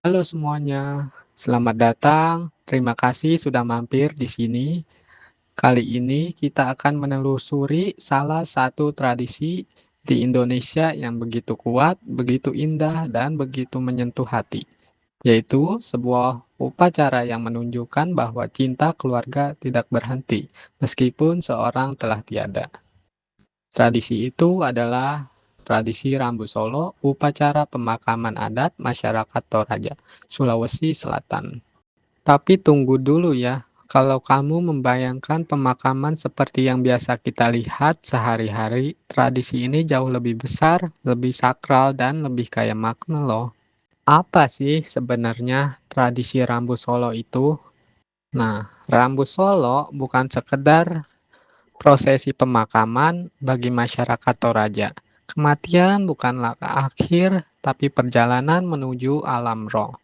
Halo semuanya, selamat datang. Terima kasih sudah mampir di sini. Kali ini kita akan menelusuri salah satu tradisi di Indonesia yang begitu kuat, begitu indah, dan begitu menyentuh hati, yaitu sebuah upacara yang menunjukkan bahwa cinta keluarga tidak berhenti meskipun seorang telah tiada. Tradisi itu adalah tradisi Rambu Solo, upacara pemakaman adat masyarakat Toraja, Sulawesi Selatan. Tapi tunggu dulu ya, kalau kamu membayangkan pemakaman seperti yang biasa kita lihat sehari-hari, tradisi ini jauh lebih besar, lebih sakral, dan lebih kaya makna loh. Apa sih sebenarnya tradisi Rambu Solo itu? Nah, Rambu Solo bukan sekedar prosesi pemakaman bagi masyarakat Toraja. Kematian bukanlah akhir, tapi perjalanan menuju alam roh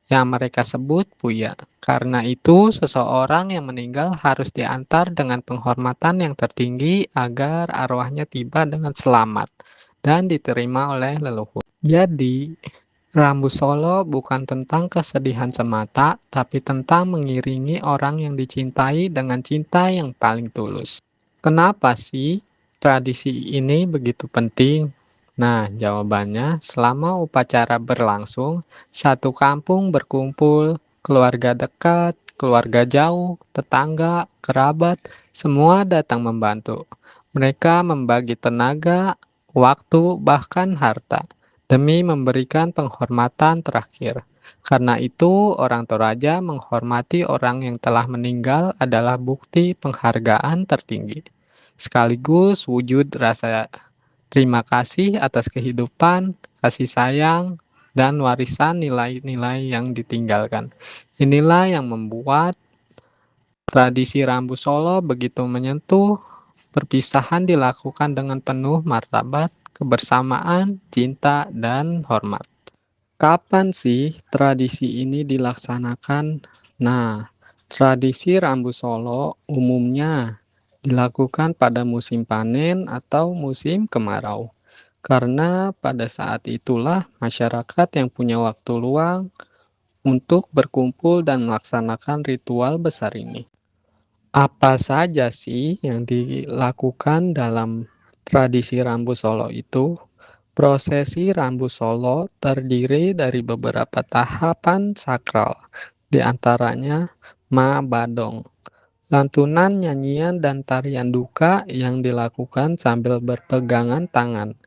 yang mereka sebut Buya. Karena itu, seseorang yang meninggal harus diantar dengan penghormatan yang tertinggi agar arwahnya tiba dengan selamat dan diterima oleh leluhur. Jadi, Rambu Solo bukan tentang kesedihan semata, tapi tentang mengiringi orang yang dicintai dengan cinta yang paling tulus. Kenapa sih tradisi ini begitu penting? Nah, jawabannya selama upacara berlangsung, satu kampung berkumpul, keluarga dekat, keluarga jauh, tetangga, kerabat, semua datang membantu. Mereka membagi tenaga, waktu, bahkan harta demi memberikan penghormatan terakhir. Karena itu, orang Toraja menghormati orang yang telah meninggal adalah bukti penghargaan tertinggi, sekaligus wujud rasa terima kasih atas kehidupan, kasih sayang, dan warisan nilai-nilai yang ditinggalkan. Inilah yang membuat tradisi Rambu Solo begitu menyentuh. Perpisahan dilakukan dengan penuh martabat, kebersamaan, cinta, dan hormat. Kapan sih tradisi ini dilaksanakan? Nah, tradisi Rambu Solo umumnya dilakukan pada musim panen atau musim kemarau. Karena pada saat itulah masyarakat yang punya waktu luang untuk berkumpul dan melaksanakan ritual besar ini. Apa saja sih yang dilakukan dalam tradisi Rambu Solo itu? Prosesi Rambu Solo terdiri dari beberapa tahapan sakral, di antaranya Ma Badong, lantunan nyanyian dan tarian duka yang dilakukan sambil berpegangan tangan.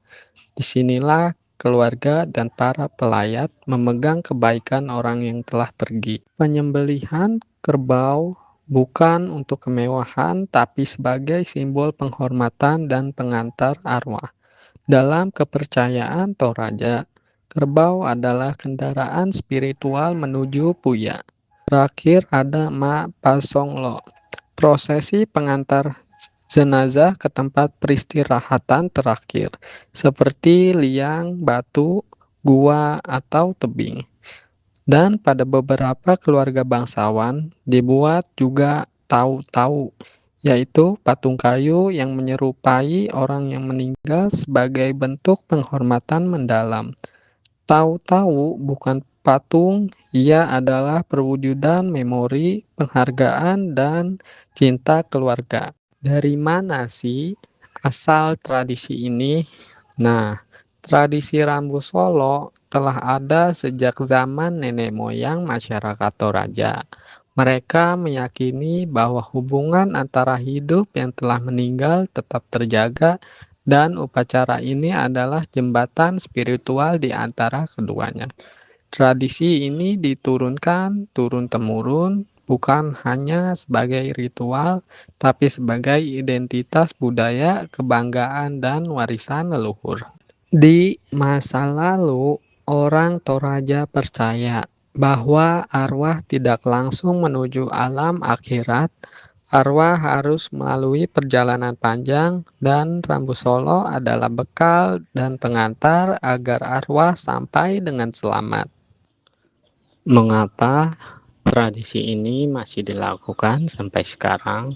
Disinilah keluarga dan para pelayat memegang kebaikan orang yang telah pergi. Penyembelihan kerbau bukan untuk kemewahan, tapi sebagai simbol penghormatan dan pengantar arwah. Dalam kepercayaan Toraja, kerbau adalah kendaraan spiritual menuju Puya. Terakhir ada Ma Pasonglo, prosesi pengantar jenazah ke tempat peristirahatan terakhir, seperti liang, batu, gua, atau tebing. Dan pada beberapa keluarga bangsawan dibuat juga tau-tau, yaitu patung kayu yang menyerupai orang yang meninggal sebagai bentuk penghormatan mendalam. Tau-tau bukan patung, ia adalah perwujudan memori, penghargaan, dan cinta keluarga. Dari mana sih asal tradisi ini? Nah, tradisi Rambu Solo telah ada sejak zaman nenek moyang masyarakat Toraja. Mereka meyakini bahwa hubungan antara hidup yang telah meninggal tetap terjaga dan upacara ini adalah jembatan spiritual di antara keduanya. Tradisi ini diturunkan turun-temurun bukan hanya sebagai ritual, tapi sebagai identitas budaya, kebanggaan, dan warisan leluhur. Di masa lalu, orang Toraja percaya bahwa arwah tidak langsung menuju alam akhirat. Arwah harus melalui perjalanan panjang, dan Rambu Solo adalah bekal dan pengantar agar arwah sampai dengan selamat. Mengapa tradisi ini masih dilakukan sampai sekarang?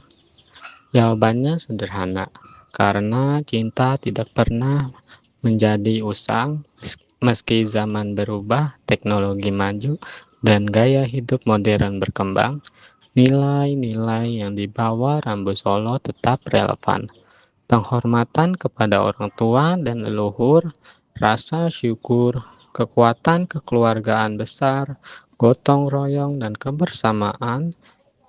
Jawabannya sederhana, karena cinta tidak pernah menjadi usang Meski zaman berubah, teknologi maju, dan gaya hidup modern berkembang, nilai-nilai yang dibawa Rambu Solo tetap relevan. Penghormatan kepada orang tua dan leluhur, rasa syukur, kekuatan kekeluargaan besar, gotong royong, dan kebersamaan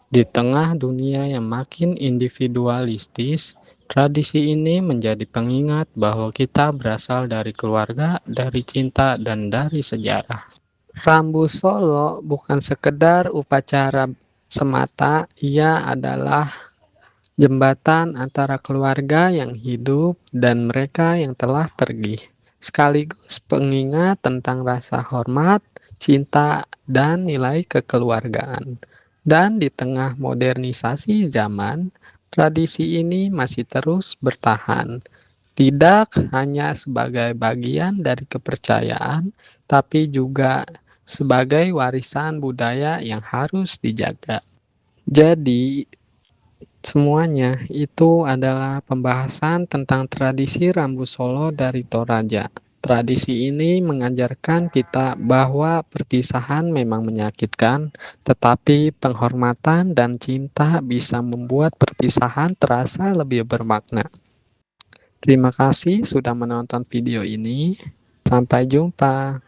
di tengah dunia yang makin individualistis. Tradisi ini menjadi pengingat bahwa kita berasal dari keluarga, dari cinta, dan dari sejarah. Rambu Solo bukan sekedar upacara semata, ia adalah jembatan antara keluarga yang hidup dan mereka yang telah pergi, sekaligus pengingat tentang rasa hormat, cinta, dan nilai kekeluargaan. Dan di tengah modernisasi zaman, tradisi ini masih terus bertahan, tidak hanya sebagai bagian dari kepercayaan, tapi juga sebagai warisan budaya yang harus dijaga. Jadi, semuanya itu adalah pembahasan tentang tradisi Rambu Solo dari Toraja. Tradisi ini mengajarkan kita bahwa perpisahan memang menyakitkan, tetapi penghormatan dan cinta bisa membuat perpisahan terasa lebih bermakna. Terima kasih sudah menonton video ini. Sampai jumpa.